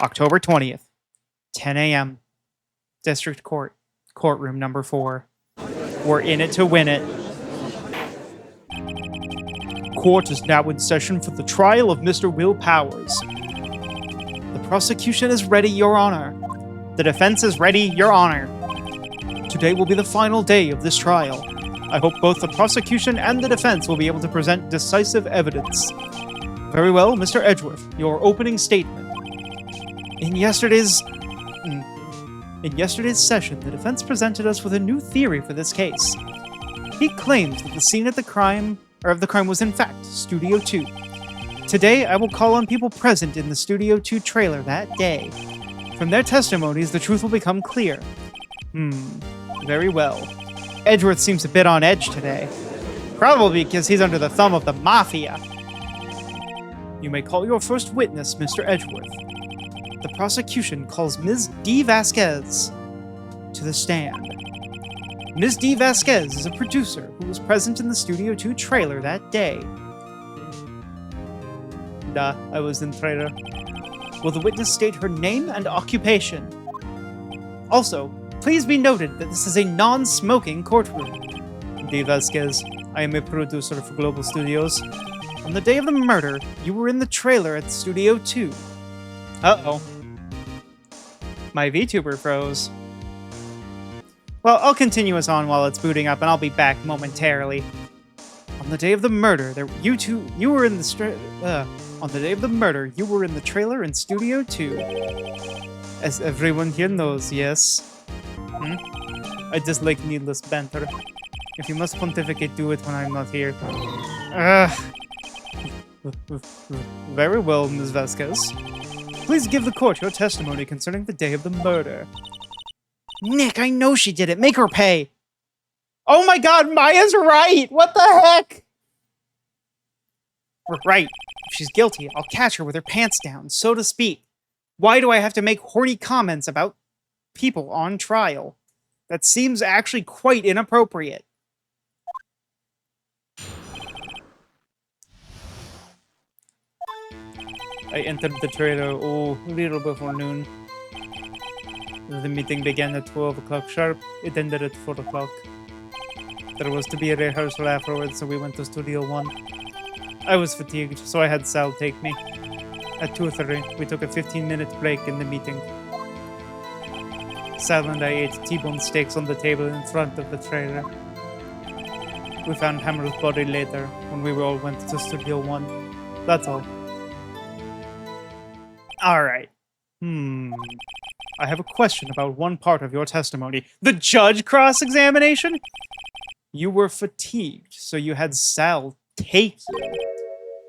October 20th, 10 a.m. District Court, courtroom number 4. We're in it to win it. Court is now in session for the trial of Mr. Will Powers. The prosecution is ready, Your Honor. The defense is ready, Your Honor. Today will be the final day of this trial. I hope both the prosecution and the defense will be able to present decisive evidence. Very well, Mr. Edgeworth, your opening statement. In yesterday's session, the defense presented us with a new theory for this case. He claims that the scene of the crime was in fact Studio 2. Today, I will call on people present in the Studio 2 trailer that day. From their testimonies, the truth will become clear. Very well. Edgeworth seems a bit on edge today. Probably because he's under the thumb of the Mafia. You may call your first witness, Mr. Edgeworth. The prosecution calls Ms. D. Vasquez to the stand. Ms. D. Vasquez is a producer who was present in the Studio 2 trailer that day. Duh, I was in trailer. Will the witness state her name and occupation? Also, please be noted that this is a non-smoking courtroom. D. Vasquez, I am a producer for Global Studios. On the day of the murder, you were in the trailer at Studio 2. Uh-oh. My VTuber froze. Well, I'll continue us on while it's booting up, and I'll be back momentarily. On the day of the murder, you were in the on the day of the murder, you were in the trailer in Studio 2. As everyone here knows, yes. I dislike needless banter. If you must pontificate, do it when I'm not here. Very well, Ms. Vasquez. Please give the court your testimony concerning the day of the murder. Nick, I know she did it. Make her pay. Oh my god, Maya's right! What the heck? Right. If she's guilty, I'll catch her with her pants down, so to speak. Why do I have to make horny comments about people on trial? That seems actually quite inappropriate. I entered the trailer, a little before noon. The meeting began at 12 o'clock sharp. It ended at 4 o'clock. There was to be a rehearsal afterwards, so we went to Studio 1. I was fatigued, so I had Sal take me. At 2:30, we took a 15-minute break in the meeting. Sal and I ate T-bone steaks on the table in front of the trailer. We found Hammer's body later, when we all went to Studio 1. That's all. Alright. I have a question about one part of your testimony. The judge cross-examination? You were fatigued, so you had Sal take you.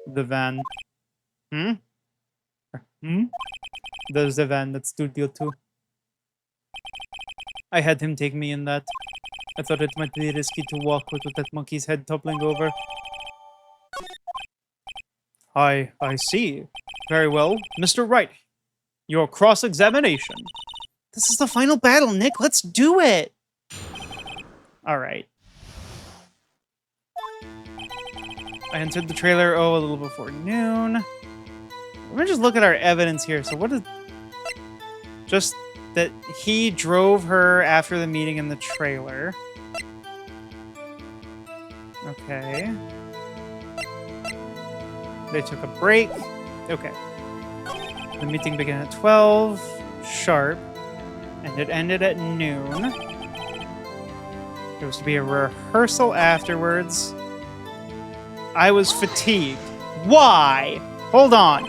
The van. There's the van at Studio 2. I had him take me in that. I thought it might be risky to walk with that monkey's head toppling over. I see. Very well. Mr. Wright, your cross-examination. This is the final battle, Nick. Let's do it. All right. I entered the trailer, a little before noon. Let me just look at our evidence here. So what is... Just that he drove her after the meeting in the trailer. Okay. They took a break. Okay. The meeting began at 12 sharp, and it ended at noon. There was to be a rehearsal afterwards. I was fatigued. Why? Hold on.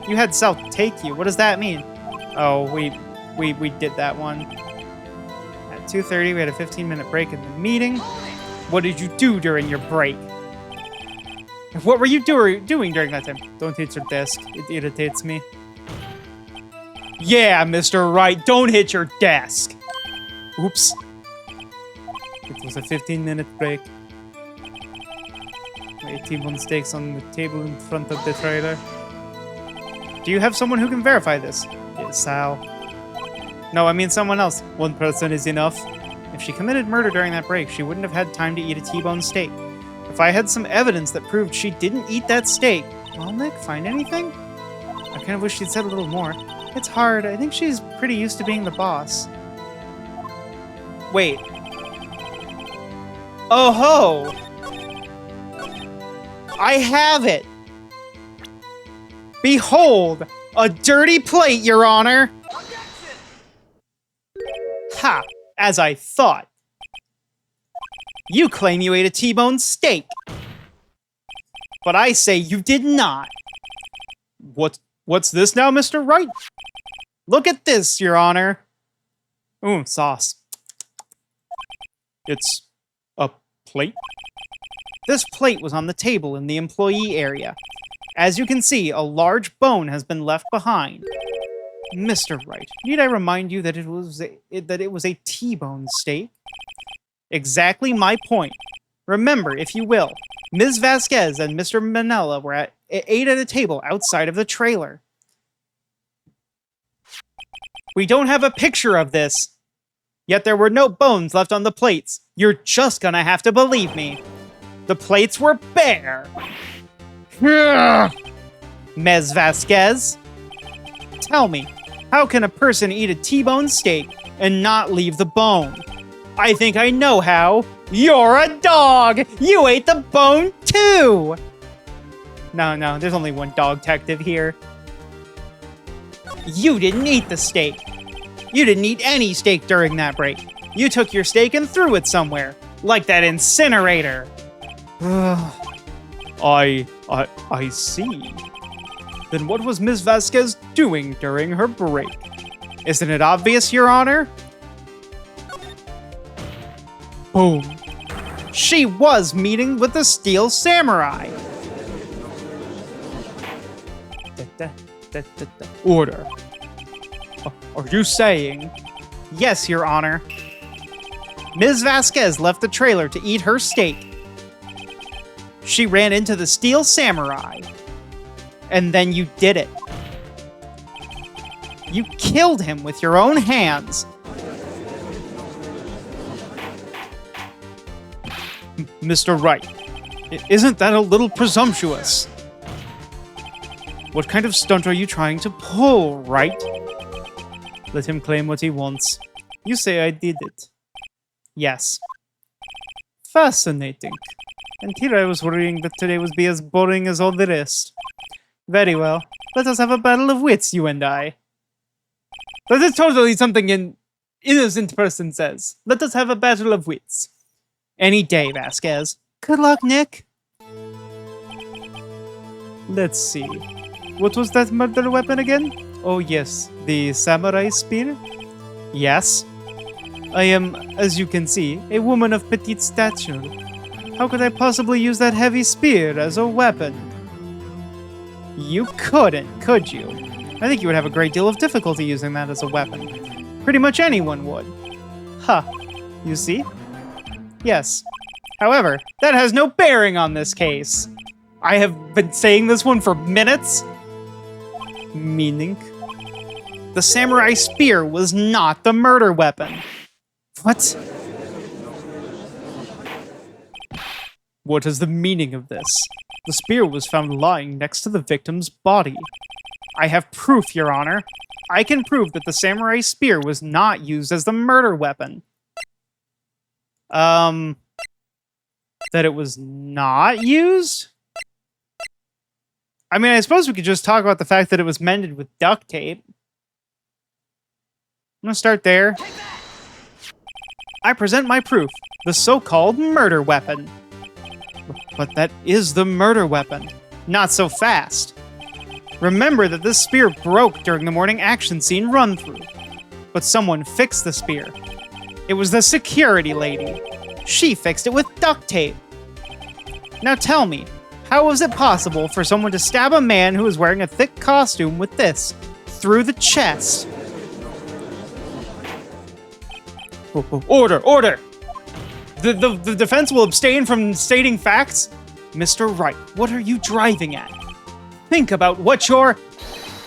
You had Sal take you. What does that mean? Oh, we did that one. At 2:30, we had a 15-minute break in the meeting. What did you do during your break? What were you doing during that time? Don't hit your desk. It irritates me. Yeah, Mr. Wright, don't hit your desk. Oops. It was a 15-minute break. I ate T-bone steaks on the table in front of the trailer. Do you have someone who can verify this? Yes, Sal. No, I mean someone else. One person is enough. If she committed murder during that break, she wouldn't have had time to eat a T-bone steak. If I had some evidence that proved she didn't eat that steak... Well, Nick, find anything? I kind of wish she'd said a little more. It's hard. I think she's pretty used to being the boss. Wait. Oh ho! I have it! Behold! A dirty plate, Your Honor! Ha! As I thought. You claim you ate a T-bone steak. But I say you did not. What's this now, Mr. Wright? Look at this, Your Honor. Ooh, sauce. It's a plate? This plate was on the table in the employee area. As you can see, a large bone has been left behind. Mr. Wright, need I remind you that it was a T-bone steak? Exactly my point. Remember, if you will, Ms. Vasquez and Mr. Manella ate at a table outside of the trailer. We don't have a picture of this. Yet there were no bones left on the plates. You're just gonna have to believe me. The plates were bare. Ms. Vasquez, tell me, how can a person eat a T-bone steak and not leave the bone? I think I know how. You're a dog! You ate the bone too! No, there's only one dog detective here. You didn't eat the steak. You didn't eat any steak during that break. You took your steak and threw it somewhere, like that incinerator. I see. Then what was Ms. Vasquez doing during her break? Isn't it obvious, Your Honor? Boom. She was meeting with the Steel Samurai. Order. Are you saying? Yes, Your Honor. Ms. Vasquez left the trailer to eat her steak. She ran into the Steel Samurai. And then you did it. You killed him with your own hands. Mr. Wright, isn't that a little presumptuous? What kind of stunt are you trying to pull, Wright? Let him claim what he wants. You say I did it. Yes. Fascinating. And here I was worrying that today would be as boring as all the rest. Very well. Let us have a battle of wits, you and I. That is totally something an innocent person says. Let us have a battle of wits. Any day, Vasquez. Good luck, Nick. Let's see. What was that murder weapon again? Oh yes, the samurai spear? Yes. I am, as you can see, a woman of petite stature. How could I possibly use that heavy spear as a weapon? You couldn't, could you? I think you would have a great deal of difficulty using that as a weapon. Pretty much anyone would. Huh. You see? Yes. However, that has no bearing on this case. I have been saying this one for minutes. Meaning? The samurai spear was not the murder weapon. What? What is the meaning of this? The spear was found lying next to the victim's body. I have proof, Your Honor. I can prove that the samurai spear was not used as the murder weapon. That it was not used? I mean, I suppose we could just talk about the fact that it was mended with duct tape. I'm gonna start there. I present my proof, the so-called murder weapon. But that is the murder weapon. Not so fast. Remember that this spear broke during the morning action scene run-through. But someone fixed the spear. It was the security lady. She fixed it with duct tape. Now tell me, how was it possible for someone to stab a man who was wearing a thick costume with this through the chest? Order! Order! The defense will abstain from stating facts? Mr. Wright, what are you driving at? Think about what you're...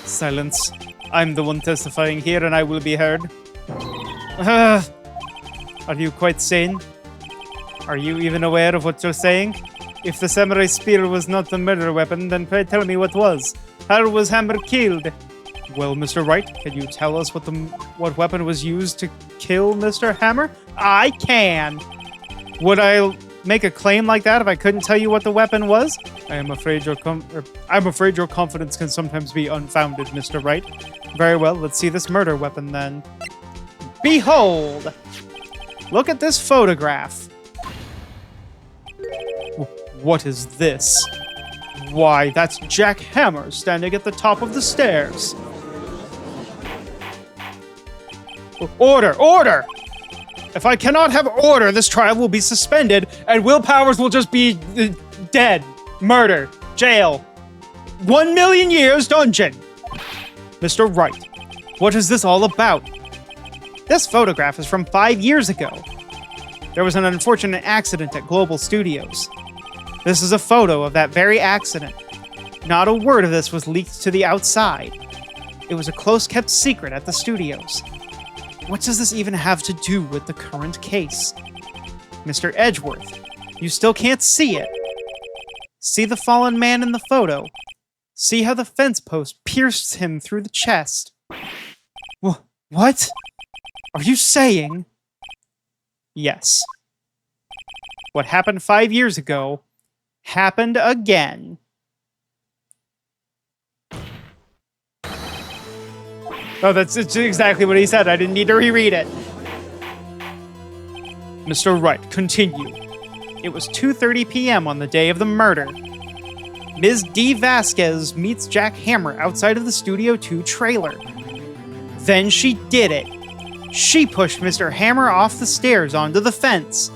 Silence. I'm the one testifying here and I will be heard. Are you quite sane? Are you even aware of what you're saying? If the samurai spear was not the murder weapon, then pray tell me what was. How was Hammer killed? Well, Mr. Wright, can you tell us what weapon was used to kill Mr. Hammer? I can! Would I make a claim like that if I couldn't tell you what the weapon was? I'm afraid your confidence can sometimes be unfounded, Mr. Wright. Very well, let's see this murder weapon then. Behold! Look at this photograph. What is this? Why, that's Jack Hammer standing at the top of the stairs. Order! Order! If I cannot have order, this trial will be suspended, and Will Powers will just be dead. Murder. Jail. 1 million years dungeon. Mr. Wright, what is this all about? This photograph is from 5 years ago. There was an unfortunate accident at Global Studios. This is a photo of that very accident. Not a word of this was leaked to the outside. It was a close-kept secret at the studios. What does this even have to do with the current case? Mr. Edgeworth, you still can't see it. See the fallen man in the photo. See how the fence post pierced him through the chest. What? Are you saying? Yes. What happened 5 years ago happened again. Oh, that's exactly what he said. I didn't need to reread it. Mr. Wright, continue. It was 2:30 p.m. on the day of the murder. Ms. D. Vasquez meets Jack Hammer outside of the Studio 2 trailer. Then she did it. She pushed Mr. Hammer off the stairs onto the fence.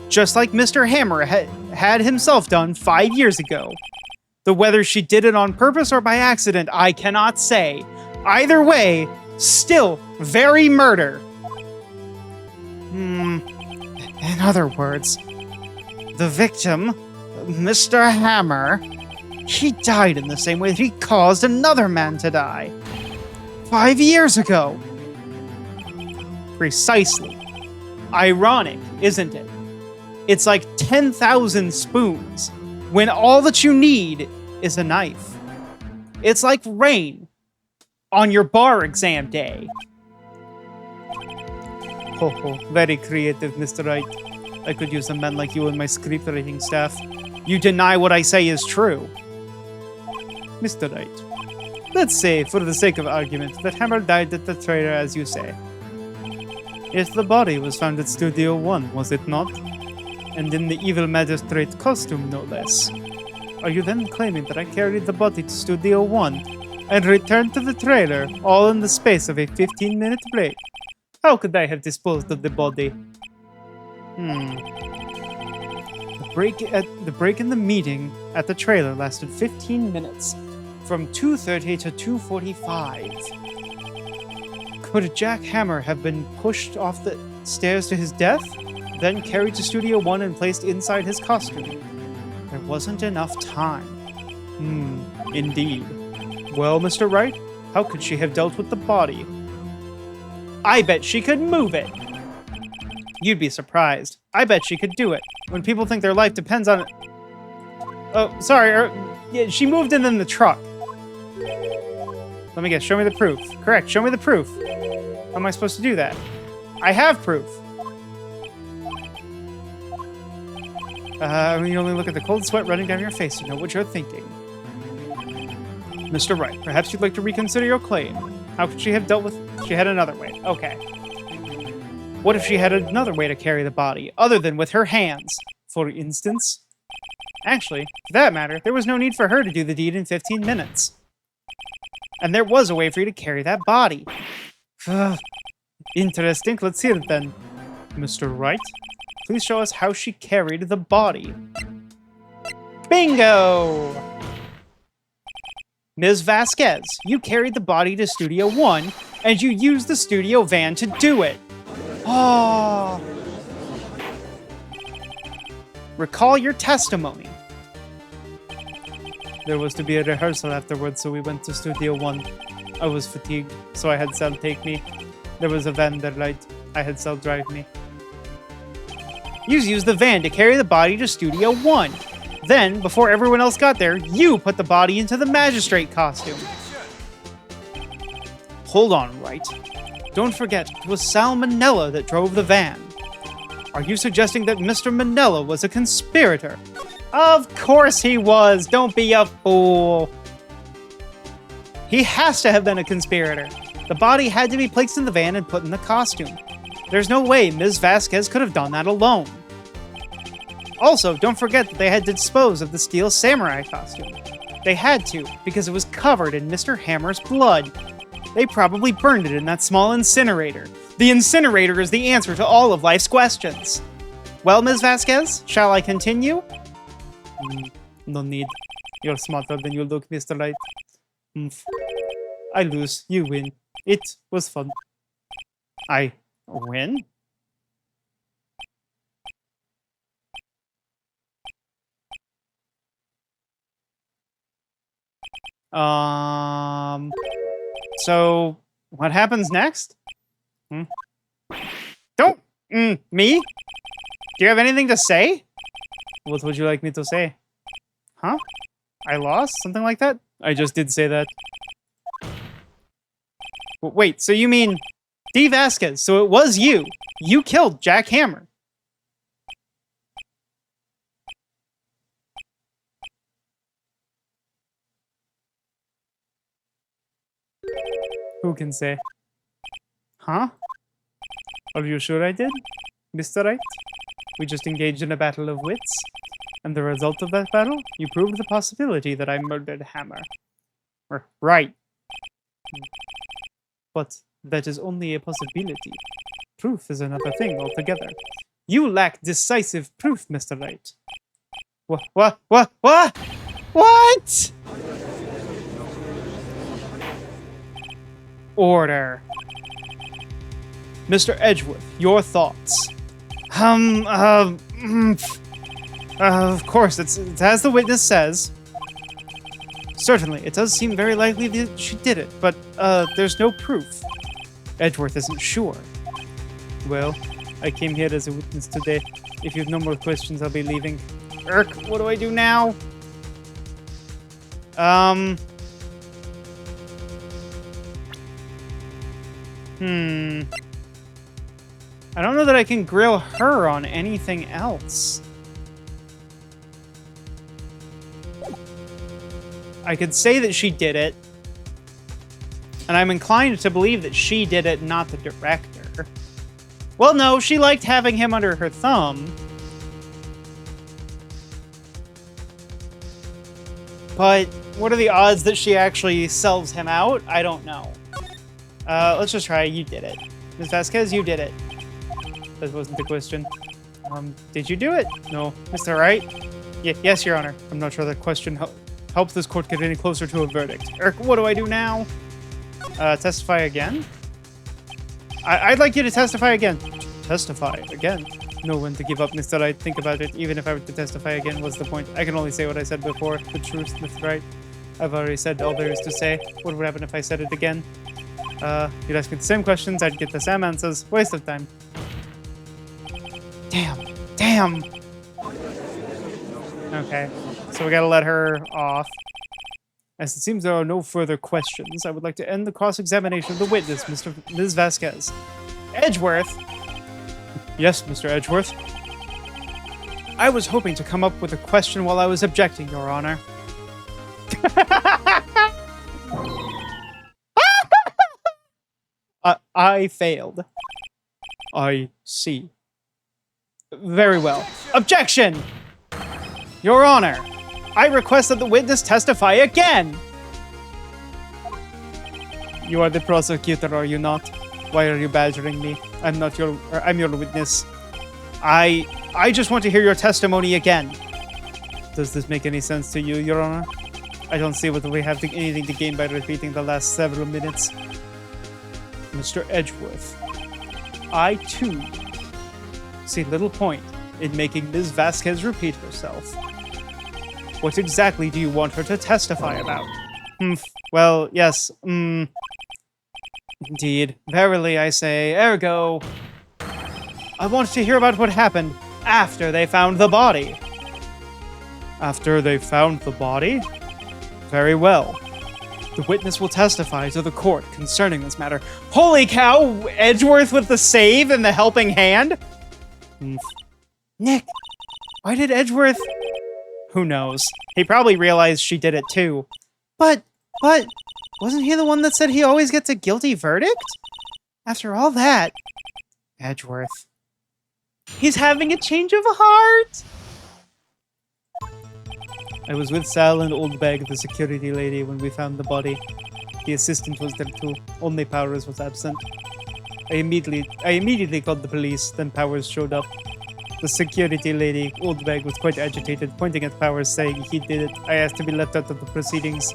Just like Mr. Hammer had himself done 5 years ago. Though whether she did it on purpose or by accident, I cannot say. Either way, still very murder. In other words, the victim, Mr. Hammer, he died in the same way that he caused another man to die. 5 years ago. Precisely. Ironic, isn't it? It's like 10,000 spoons, when all that you need is a knife. It's like rain on your bar exam day. Ho, very creative, Mr. Wright. I could use a man like you in my script writing staff. You deny what I say is true. Mr. Wright, let's say, for the sake of argument, that Hammer died at the trailer as you say. Yet the body was found at Studio 1, was it not? And in the evil magistrate costume, no less. Are you then claiming that I carried the body to Studio 1 and returned to the trailer, all in the space of a 15-minute break? How could I have disposed of the body? The break in the meeting at the trailer lasted 15 minutes, from 2:30 to 2:45. Could Jack Hammer have been pushed off the stairs to his death, then carried to Studio 1 and placed inside his costume? There wasn't enough time. Indeed. Well, Mr. Wright, how could she have dealt with the body? I bet she could move it. You'd be surprised. I bet she could do it. When people think their life depends on it. Oh, sorry. Yeah, she moved it in the truck. Let me guess. Show me the proof. Correct. Show me the proof. How am I supposed to do that? I have proof. When you only look at the cold sweat running down your face, you know what you're thinking. Mr. Wright, perhaps you'd like to reconsider your claim. How could she have dealt with... She had another way. Okay. What if she had another way to carry the body, other than with her hands? For instance? Actually, for that matter, there was no need for her to do the deed in 15 minutes. And there was a way for you to carry that body. Interesting. Let's hear it then. Mr. Wright, please show us how she carried the body. Bingo! Ms. Vasquez, you carried the body to Studio 1, and you used the studio van to do it. Oh. Recall your testimony. There was to be a rehearsal afterwards, so we went to Studio 1. I was fatigued, so I had Sal take me. There was a van that light. I had Sal drive me. You used the van to carry the body to Studio 1. Then, before everyone else got there, you put the body into the magistrate costume. Hold on, Wright. Don't forget, it was Sal Manella that drove the van. Are you suggesting that Mr. Manella was a conspirator? Of course he was! Don't be a fool! He has to have been a conspirator. The body had to be placed in the van and put in the costume. There's no way Ms. Vasquez could have done that alone. Also, don't forget that they had to dispose of the steel samurai costume. They had to, because it was covered in Mr. Hammer's blood. They probably burned it in that small incinerator. The incinerator is the answer to all of life's questions. Well, Ms. Vasquez, shall I continue? No need. You're smarter than you look, Mr. Wright. I lose, you win. It was fun. I win? So, what happens next? Don't! Me? Do you have anything to say? What would you like me to say? Huh? I lost? Something like that? I just did say that. Wait, so you mean D. Vasquez, so it was you. You killed Jack Hammer. Who can say? Huh? Are you sure I did, Mr. Wright? We just engaged in a battle of wits, and the result of that battle, you proved the possibility that I murdered Hammer. Right. But that is only a possibility. Proof is another thing altogether. You lack decisive proof, Mr. Wright. What? What? Order. Mr. Edgeworth, your thoughts. Of course, it's as the witness says. Certainly, it does seem very likely that she did it, but there's no proof. Edgeworth isn't sure. Well, I came here as a witness today. If you have no more questions, I'll be leaving. Irk, what do I do now? I don't know that I can grill her on anything else. I could say that she did it, and I'm inclined to believe that she did it, not the director. Well, no, she liked having him under her thumb. But what are the odds that she actually sells him out? I don't know. Let's just try. You did it. Ms. Vasquez, you did it. That wasn't the question. Did you do it? No. Mr. Wright? Yes, Your Honor. I'm not sure that question helps this court get any closer to a verdict. Eric, what do I do now? Testify again? I'd like you to testify again. Testify again? Know when to give up, Mr. Wright. Think about it. Even if I were to testify again, what's the point? I can only say what I said before. The truth, Mr. Wright. I've already said all there is to say. What would happen if I said it again? You'd ask me the same questions, I'd get the same answers. Waste of time. Damn. Okay, so we gotta let her off. As it seems there are no further questions, I would like to end the cross-examination of the witness, Ms. Vasquez. Edgeworth? Yes, Mr. Edgeworth. I was hoping to come up with a question while I was objecting, Your Honor. I failed. I see. Very well. Objection! Your Honor, I request that the witness testify again! You are the prosecutor, are you not? Why are you badgering me? I'm your witness. I just want to hear your testimony again. Does this make any sense to you, Your Honor? I don't see whether we have anything to gain by repeating the last several minutes. Mr. Edgeworth, I too see little point in making Ms. Vasquez repeat herself. What exactly do you want her to testify about? Well, yes, indeed. Verily, I say, ergo. I want to hear about what happened after they found the body. After they found the body? Very well. The witness will testify to the court concerning this matter. Holy cow! Edgeworth with the save and the helping hand? Nick, why did Edgeworth... Who knows? He probably realized she did it too. But, wasn't he the one that said he always gets a guilty verdict? After all that... Edgeworth. He's having a change of heart! I was with Sal and Old Bag, the security lady, when we found the body. The assistant was there too. Only Powers was absent. I immediately called the police, then Powers showed up. The security lady, Old Bag, was quite agitated, pointing at Powers, saying he did it. I asked to be left out of the proceedings.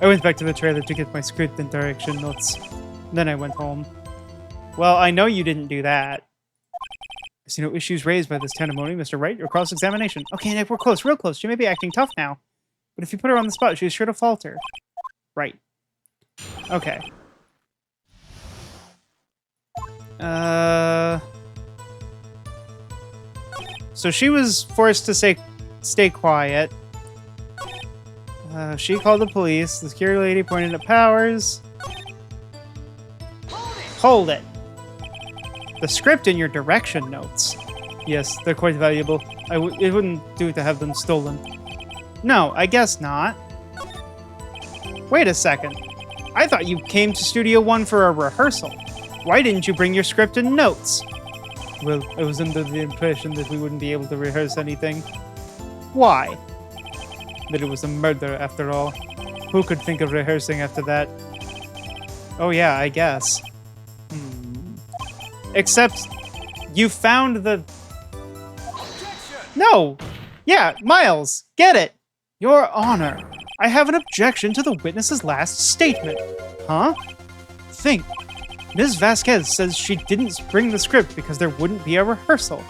I went back to the trailer to get my script and direction notes. Then I went home. Well, I know you didn't do that. I see no issues raised by this testimony, Mr. Wright, or cross-examination. Okay, Nick, we're close, real close. She may be acting tough now. But if you put her on the spot, she's sure to falter. Right. Okay. So she was forced to stay quiet. She called the police. The security lady pointed at Powers. Hold it! The script and your direction notes. Yes, they're quite valuable. It wouldn't do to have them stolen. No, I guess not. Wait a second. I thought you came to Studio One for a rehearsal. Why didn't you bring your script and notes? Well, I was under the impression that we wouldn't be able to rehearse anything. Why? That it was a murder, after all. Who could think of rehearsing after that? Oh yeah, I guess. Except, you found the... No! Yeah, Miles, get it! Your Honor, I have an objection to the witness's last statement. Huh? Think. Ms. Vasquez says she didn't bring the script because there wouldn't be a rehearsal.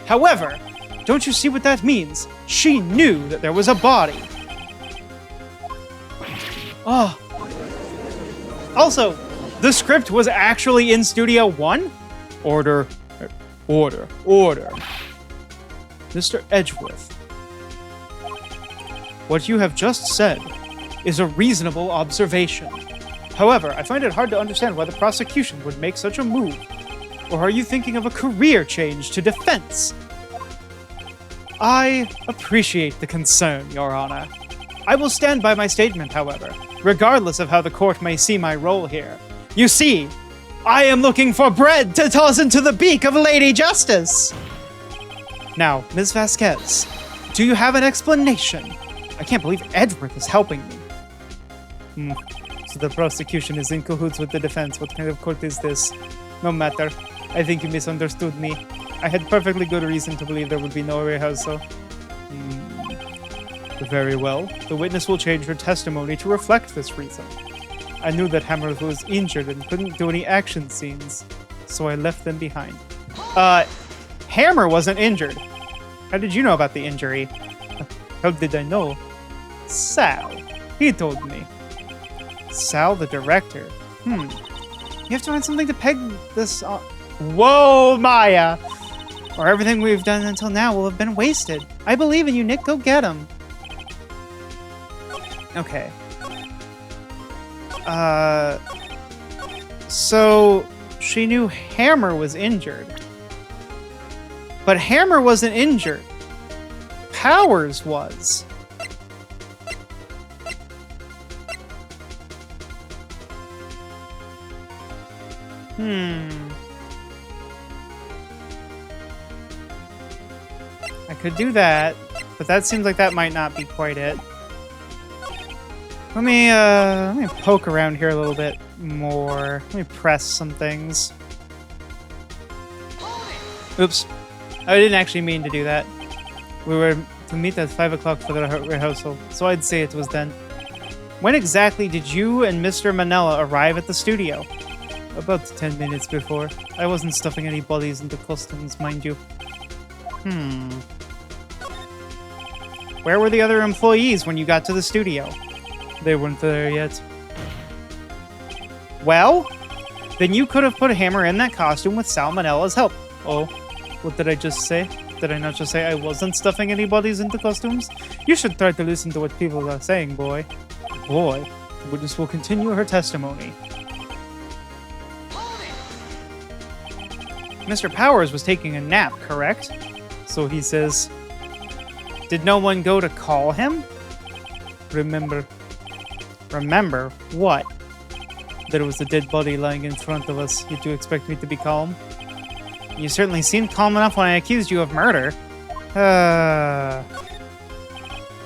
However, don't you see what that means? She knew that there was a body. Oh. Also, the script was actually in Studio One? Order. Mr. Edgeworth, what you have just said is a reasonable observation. However, I find it hard to understand why the prosecution would make such a move. Or are you thinking of a career change to defense? I appreciate the concern, Your Honor. I will stand by my statement, however, regardless of how the court may see my role here. You see, I am looking for bread to toss into the beak of Lady Justice! Now, Ms. Vasquez, do you have an explanation? I can't believe Edgeworth is helping me. So the prosecution is in cahoots with the defense. What kind of court is this? No matter. I think you misunderstood me. I had perfectly good reason to believe there would be no rehearsal. Very well. The witness will change her testimony to reflect this reason. I knew that Hammer was injured and couldn't do any action scenes, so I left them behind. Hammer wasn't injured. How did you know about the injury? How did I know? Sal. He told me. Sal, the director. You have to find something to peg this on. Whoa, Maya! Or everything we've done until now will have been wasted. I believe in you, Nick. Go get him. Okay. So she knew Hammer was injured. But Hammer wasn't injured. Powers was. I could do that, but that seems like that might not be quite it. Let me poke around here a little bit more. Let me press some things. Oops. I didn't actually mean to do that. We were to meet at 5 o'clock for the rehearsal, so I'd say it was then. When exactly did you and Mr. Manella arrive at the studio? About 10 minutes before. I wasn't stuffing any bodies into costumes, mind you. Where were the other employees when you got to the studio? They weren't there yet. Well, then you could have put a Hammer in that costume with Sal Manella's help. Oh, what did I just say? Did I not just say I wasn't stuffing anybody's into costumes? You should try to listen to what people are saying, boy. Boy, the witness will continue her testimony. Mr. Powers was taking a nap, correct? So he says, did no one go to call him? Remember what? There was a dead body lying in front of us. You do expect me to be calm? You certainly seemed calm enough when I accused you of murder.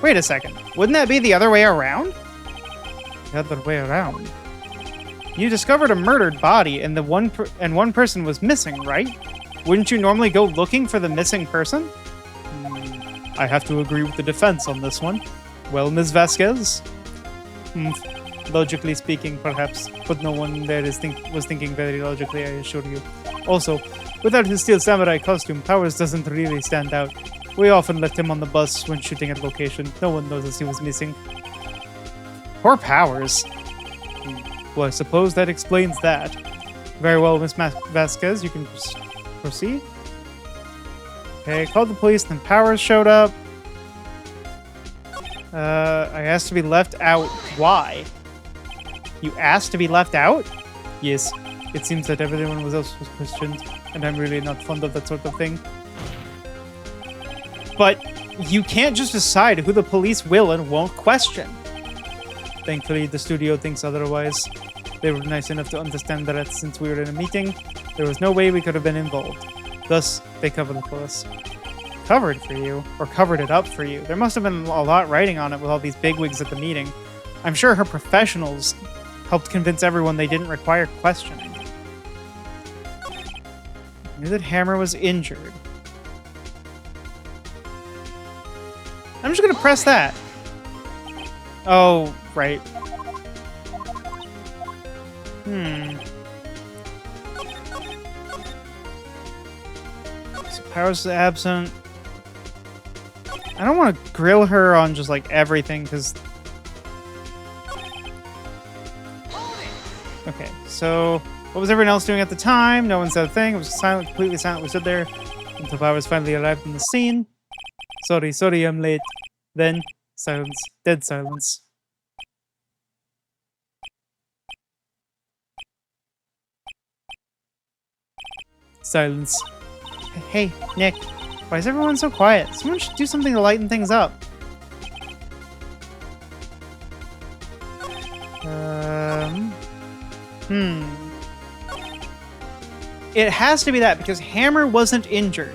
Wait a second. Wouldn't that be the other way around? The other way around? You discovered a murdered body and one person was missing, right? Wouldn't you normally go looking for the missing person? I have to agree with the defense on this one. Well, Ms. Vasquez? Logically speaking, perhaps, but no one there was thinking very logically, I assure you. Also, without his steel samurai costume, Powers doesn't really stand out. We often left him on the bus when shooting at location. No one noticed he was missing. Poor Powers. Well, I suppose that explains that. Very well, Miss Vasquez, you can proceed. Okay, called the police, then Powers showed up. I asked to be left out. Why? You asked to be left out? Yes. It seems that everyone else was questioned, and I'm really not fond of that sort of thing. But you can't just decide who the police will and won't question. Thankfully, the studio thinks otherwise. They were nice enough to understand that since we were in a meeting, there was no way we could have been involved. Thus, they covered it for us. Covered for you? Or covered it up for you? There must have been a lot writing on it with all these bigwigs at the meeting. I'm sure her professionals helped convince everyone they didn't require questioning. I knew that Hammer was injured. I'm just gonna press that. Oh, right. So Powers is absent. I don't want to grill her on just like everything, because... Okay, so what was everyone else doing at the time? No one said a thing. It was silent, completely silent. We stood there until Powers finally arrived on the scene. Sorry, I'm late. Then, silence. Dead silence. Silence. Hey, Nick. Why is everyone so quiet? Someone should do something to lighten things up. It has to be that, because Hammer wasn't injured.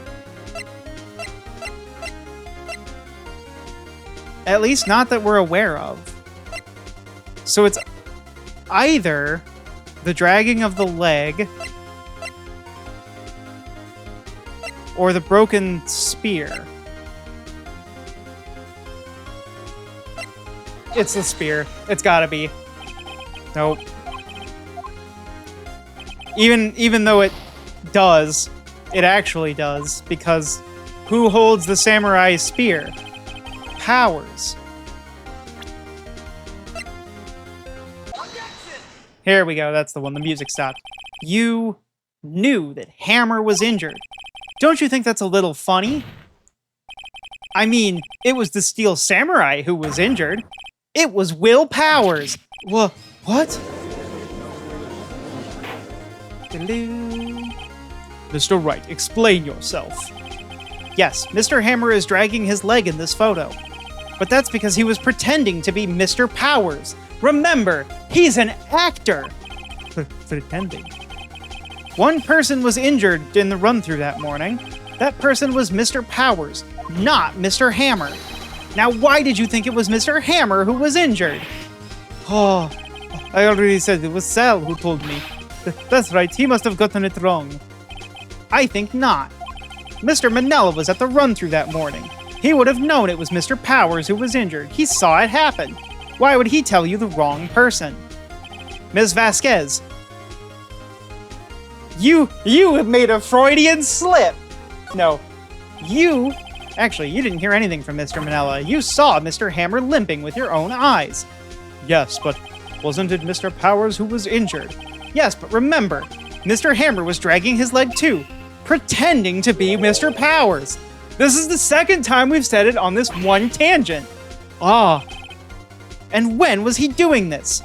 At least not that we're aware of. So it's either the dragging of the leg or the broken spear. It's the spear. It's gotta be. Nope. Even though it does, it actually does, because who holds the samurai spear? Powers. Here we go, that's the one. The music stopped. You knew that Hammer was injured. Don't you think that's a little funny? I mean, it was the Steel Samurai who was injured. It was Will Powers. What? Mr. Wright, explain yourself. Yes, Mr. Hammer is dragging his leg in this photo. But that's because he was pretending to be Mr. Powers. Remember, he's an actor. Pretending. One person was injured in the run-through that morning. That person was Mr. Powers, not Mr. Hammer. Now, why did you think it was Mr. Hammer who was injured? Oh, I already said it was Sal who told me. That's right, he must have gotten it wrong. I think not. Mr. Manella was at the run-through that morning. He would have known it was Mr. Powers who was injured. He saw it happen. Why would he tell you the wrong person? Ms. Vasquez, you have made a Freudian slip. No, actually, you didn't hear anything from Mr. Manella. You saw Mr. Hammer limping with your own eyes. Yes, but wasn't it Mr. Powers who was injured? Yes, but remember, Mr. Hammer was dragging his leg too, pretending to be Mr. Powers. This is the second time we've said it on this one tangent. Ah. And when was he doing this?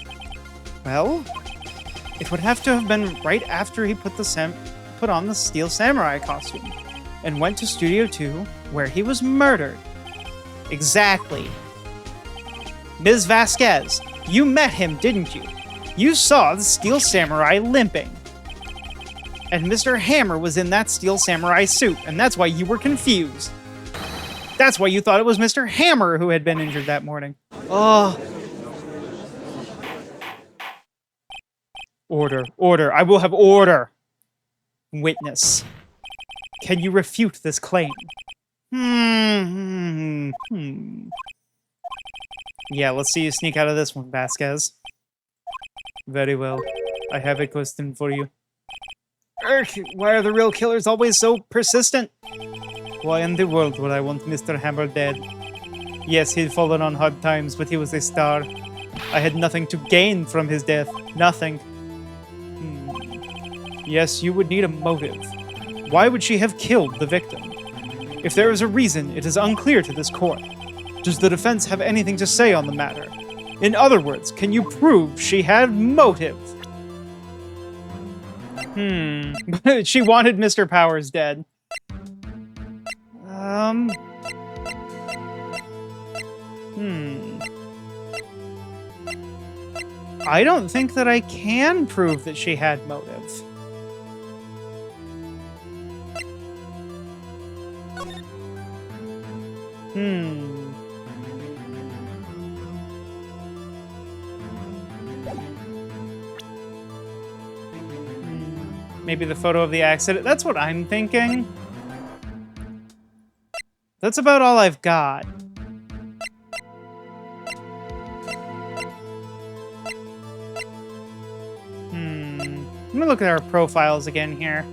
Well, it would have to have been right after he put on the Steel Samurai costume and went to Studio 2, where he was murdered. Exactly. Ms. Vasquez, you met him, didn't you? You saw the Steel Samurai limping. And Mr. Hammer was in that Steel Samurai suit, and that's why you were confused. That's why you thought it was Mr. Hammer who had been injured that morning. Oh. Order, order, I will have order. Witness. Can you refute this claim? Yeah, let's see you sneak out of this one, Vasquez. Very well. I have a question for you. Why are the real killers always so persistent? Why in the world would I want Mr. Hammer dead? Yes, he'd fallen on hard times, but he was a star. I had nothing to gain from his death. Nothing. Yes, you would need a motive. Why would she have killed the victim? If there is a reason, it is unclear to this court. Does the defense have anything to say on the matter? In other words, can you prove she had motive? She wanted Mr. Powers dead. I don't think that I can prove that she had motive. Maybe the photo of the accident. That's what I'm thinking. That's about all I've got. Let me look at our profiles again here.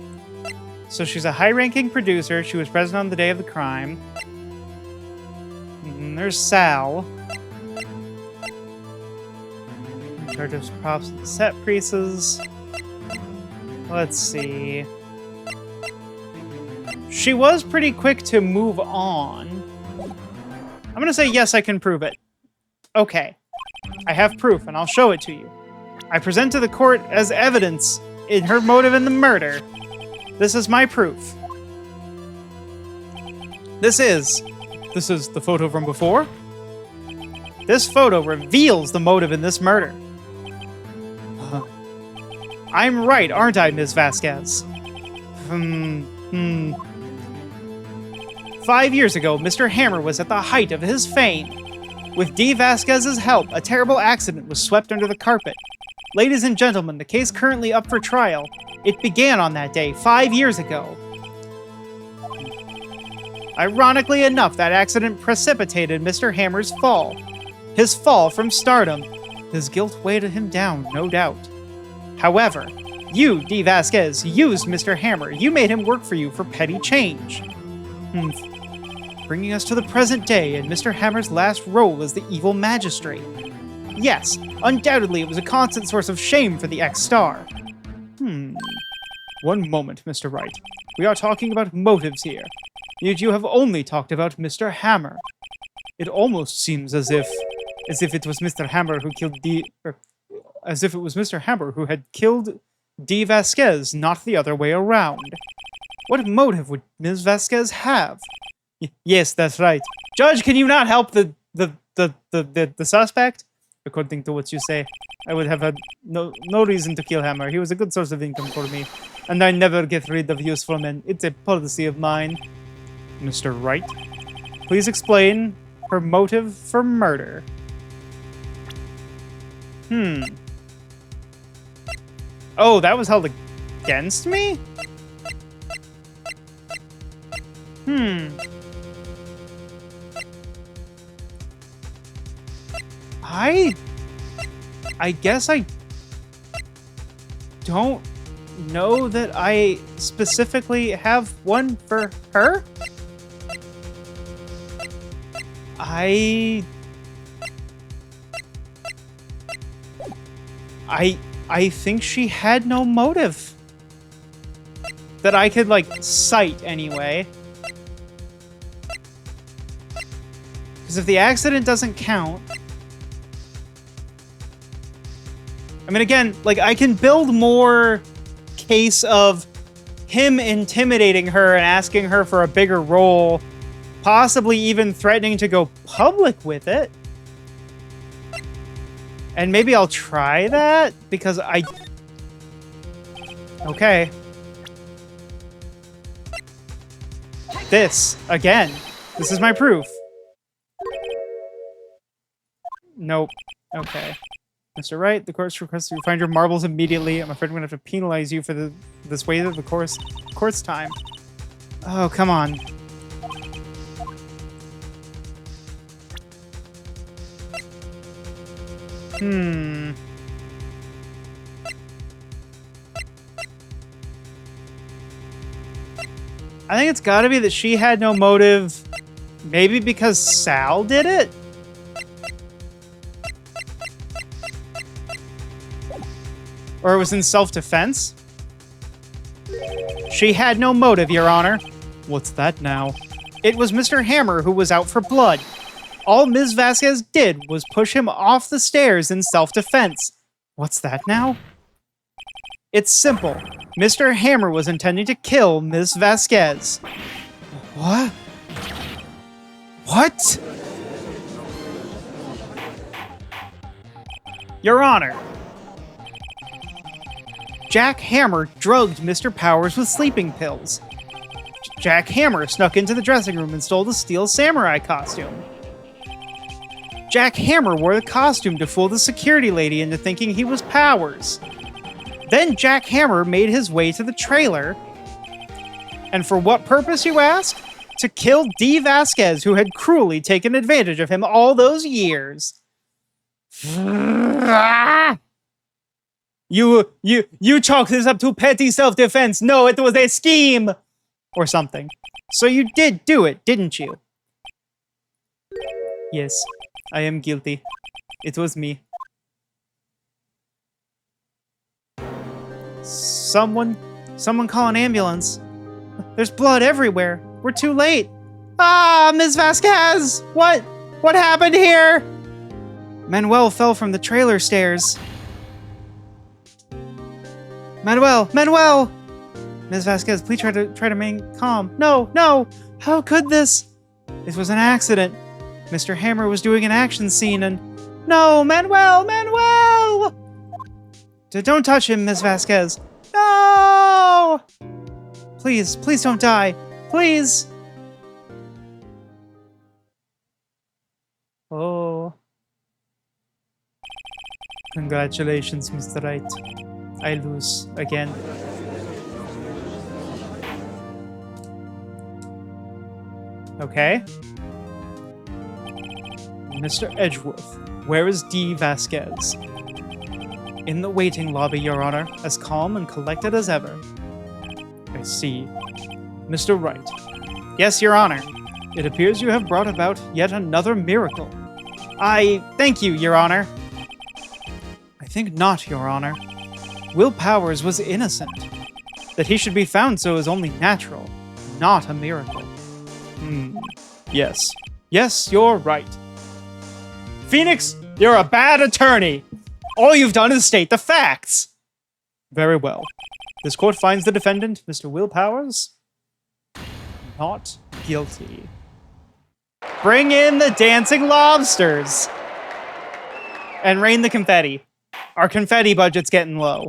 So she's a high-ranking producer. She was present on the day of the crime. There's Sal. In charge of props and set pieces. Let's see. She was pretty quick to move on. I'm gonna say yes, I can prove it. Okay. I have proof, and I'll show it to you. I present to the court as evidence in her motive in the murder. This is my proof. This is the photo from before. This photo reveals the motive in this murder. I'm right, aren't I, Ms. Vasquez? 5 years ago, Mr. Hammer was at the height of his fame. With D. Vasquez's help, a terrible accident was swept under the carpet. Ladies and gentlemen, the case currently up for trial. It began on that day, 5 years ago. Ironically enough, that accident precipitated Mr. Hammer's fall. His fall from stardom. His guilt weighed him down, no doubt. However, you, D. Vasquez, used Mr. Hammer. You made him work for you for petty change. Bringing us to the present day and Mr. Hammer's last role as the evil magistrate. Yes, undoubtedly it was a constant source of shame for the ex-star. One moment, Mr. Wright. We are talking about motives here. Yet you have only talked about Mr. Hammer. It almost seems as if it was Mr. Hammer who killed as if it was Mr. Hammer who had killed D. Vasquez, not the other way around. What motive would Ms. Vasquez have? Yes, that's right. Judge, can you not help the suspect? According to what you say, I would have had no reason to kill Hammer. He was a good source of income for me, and I never get rid of useful men. It's a policy of mine. Mr. Wright, please explain her motive for murder. Oh, that was held against me? I guess I don't know that I specifically have one for her. I think she had no motive that I could, like, cite anyway. Because if the accident doesn't count... I mean, again, like, I can build more case of him intimidating her and asking her for a bigger role, possibly even threatening to go public with it. And maybe I'll try that, because I... Okay. This, again. This is my proof. Nope. Okay. Mr. Wright, the court requests you find your marbles immediately. I'm afraid I'm gonna have to penalize you for this waste of the court's time. Oh, come on. I think it's gotta be that she had no motive. Maybe because Sal did it? Or it was in self-defense? She had no motive, Your Honor. What's that now? It was Mr. Hammer who was out for blood. All Ms. Vasquez did was push him off the stairs in self-defense. What's that now? It's simple. Mr. Hammer was intending to kill Ms. Vasquez. What? What? Your Honor. Jack Hammer drugged Mr. Powers with sleeping pills. Jack Hammer snuck into the dressing room and stole the steel samurai costume. Jack Hammer wore the costume to fool the security lady into thinking he was Powers. Then Jack Hammer made his way to the trailer. And for what purpose, you ask? To kill Dee Vasquez, who had cruelly taken advantage of him all those years. You chalk this up to petty self-defense. No, it was a scheme! Or something. So you did do it, didn't you? Yes, I am guilty. It was me. Someone call an ambulance. There's blood everywhere. We're too late. Ah, Ms. Vasquez! What happened here? Manuel fell from the trailer stairs. Manuel! Ms. Vasquez, please try to remain calm. No! How could this? This was an accident. Mr. Hammer was doing an action scene and... No, Manuel! Don't touch him, Ms. Vasquez. No! Please don't die. Please! Oh. Congratulations, Mr. Wright. I lose again. Okay. Mr. Edgeworth, where is Dee Vasquez? In the waiting lobby, Your Honor, as calm and collected as ever. I see. Mr. Wright. Yes, Your Honor. It appears you have brought about yet another miracle. Thank you, Your Honor. I think not, Your Honor. Will Powers was innocent. That he should be found so is only natural, not a miracle. Yes. Yes, you're right. Phoenix, you're a bad attorney. All you've done is state the facts. Very well. This court finds the defendant, Mr. Will Powers, not guilty. Bring in the dancing lobsters. And rain the confetti. Our confetti budget's getting low.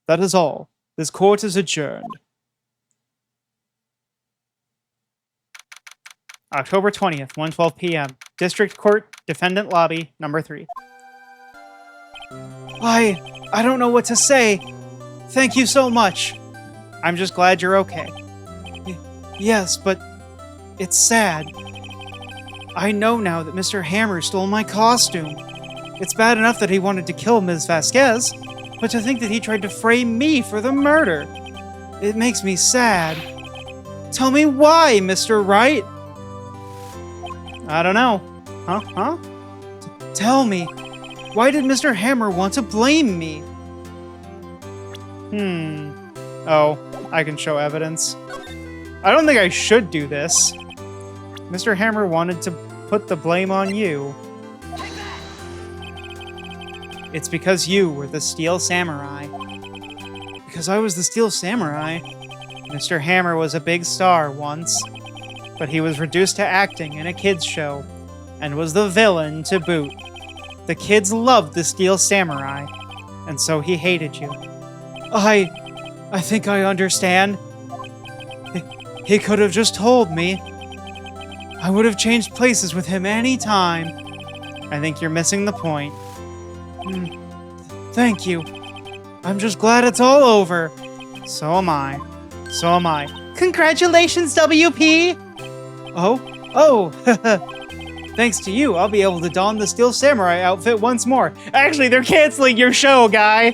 That is all. This court is adjourned. October 20th, 1:12 p.m. District Court, Defendant Lobby, number 3. I don't know what to say. Thank you so much. I'm just glad you're okay. Yes, but it's sad. I know now that Mr. Hammer stole my costume. It's bad enough that he wanted to kill Ms. Vasquez, but to think that he tried to frame me for the murder. It makes me sad. Tell me why, Mr. Wright? I don't know. Huh? Tell me. Why did Mr. Hammer want to blame me? Oh, I can show evidence. I don't think I should do this. Mr. Hammer wanted to put the blame on you. It's because you were the Steel Samurai. Because I was the Steel Samurai. Mr. Hammer was a big star once, but he was reduced to acting in a kids' show, and was the villain to boot. The kids loved the Steel Samurai, and so he hated you. I think I understand. He could have just told me. I would have changed places with him any time. I think you're missing the point. Thank you. I'm just glad it's all over. So am I. So am I. Congratulations, WP! Oh, thanks to you, I'll be able to don the Steel Samurai outfit once more. Actually, they're canceling your show, guy!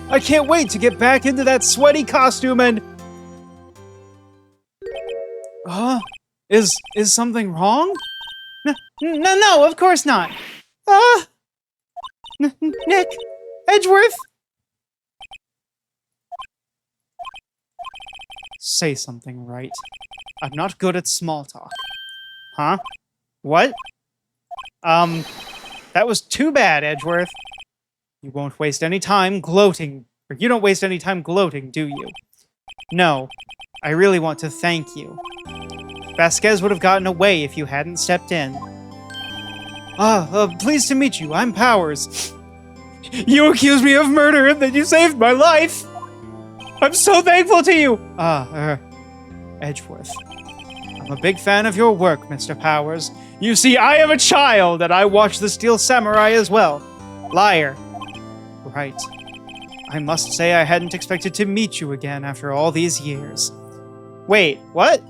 I can't wait to get back into that sweaty costume and... Is something wrong? No, of course not. Nick, Edgeworth? Say something, Wright. I'm not good at small talk. Huh? What? That was too bad, Edgeworth. You won't waste any time gloating. Or you don't waste any time gloating, do you? No. I really want to thank you. Vasquez would have gotten away if you hadn't stepped in. Pleased to meet you. I'm Powers. You accused me of murder and then you saved my life! I'm so thankful to you! Edgeworth. I'm a big fan of your work, Mr. Powers. You see, I am a child, and I watch the Steel Samurai as well. Liar. Right. I must say I hadn't expected to meet you again after all these years. Wait, what?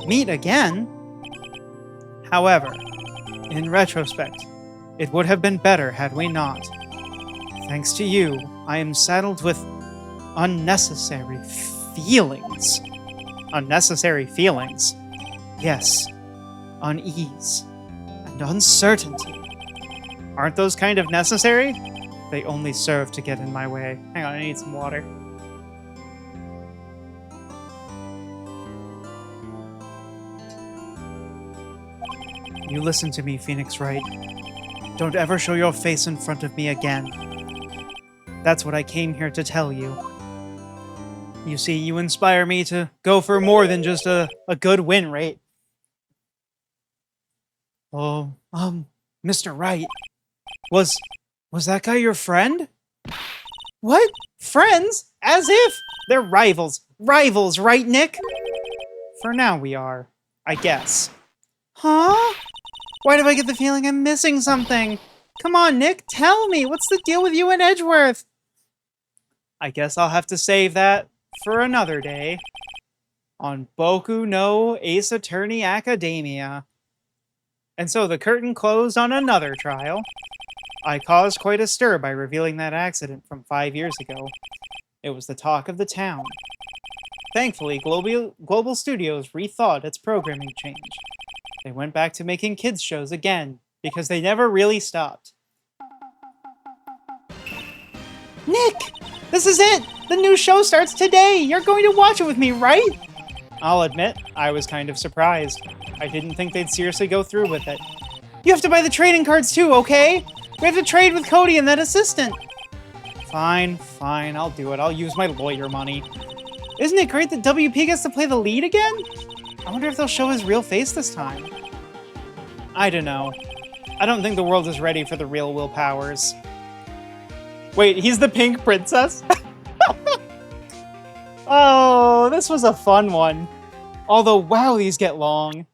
Meet again? However, in retrospect, it would have been better had we not. Thanks to you, I am saddled with unnecessary feelings. Unnecessary feelings? Yes. Unease. And uncertainty. Aren't those kind of necessary? They only serve to get in my way. Hang on, I need some water. You listen to me, Phoenix Wright. Don't ever show your face in front of me again. That's what I came here to tell you. You see, you inspire me to go for more than just a good win rate. Oh, Mr. Wright. Was that guy your friend? What? Friends? As if! They're rivals. Rivals, right, Nick? For now we are, I guess. Huh? Why do I get the feeling I'm missing something? Come on, Nick, tell me. What's the deal with you and Edgeworth? I guess I'll have to save that for another day. On Boku no Ace Attorney Academia. And so the curtain closed on another trial. I caused quite a stir by revealing that accident from 5 years ago. It was the talk of the town. Thankfully, Global Studios rethought its programming change. They went back to making kids' shows again, because they never really stopped. Nick! This is it! The new show starts today! You're going to watch it with me, right? I'll admit, I was kind of surprised. I didn't think they'd seriously go through with it. You have to buy the trading cards too, okay? We have to trade with Cody and that assistant. Fine, I'll do it. I'll use my lawyer money. Isn't it great that WP gets to play the lead again? I wonder if they'll show his real face this time. I don't know. I don't think the world is ready for the real Will Powers. Wait, he's the pink princess? Oh, this was a fun one. Although, wow, these get long.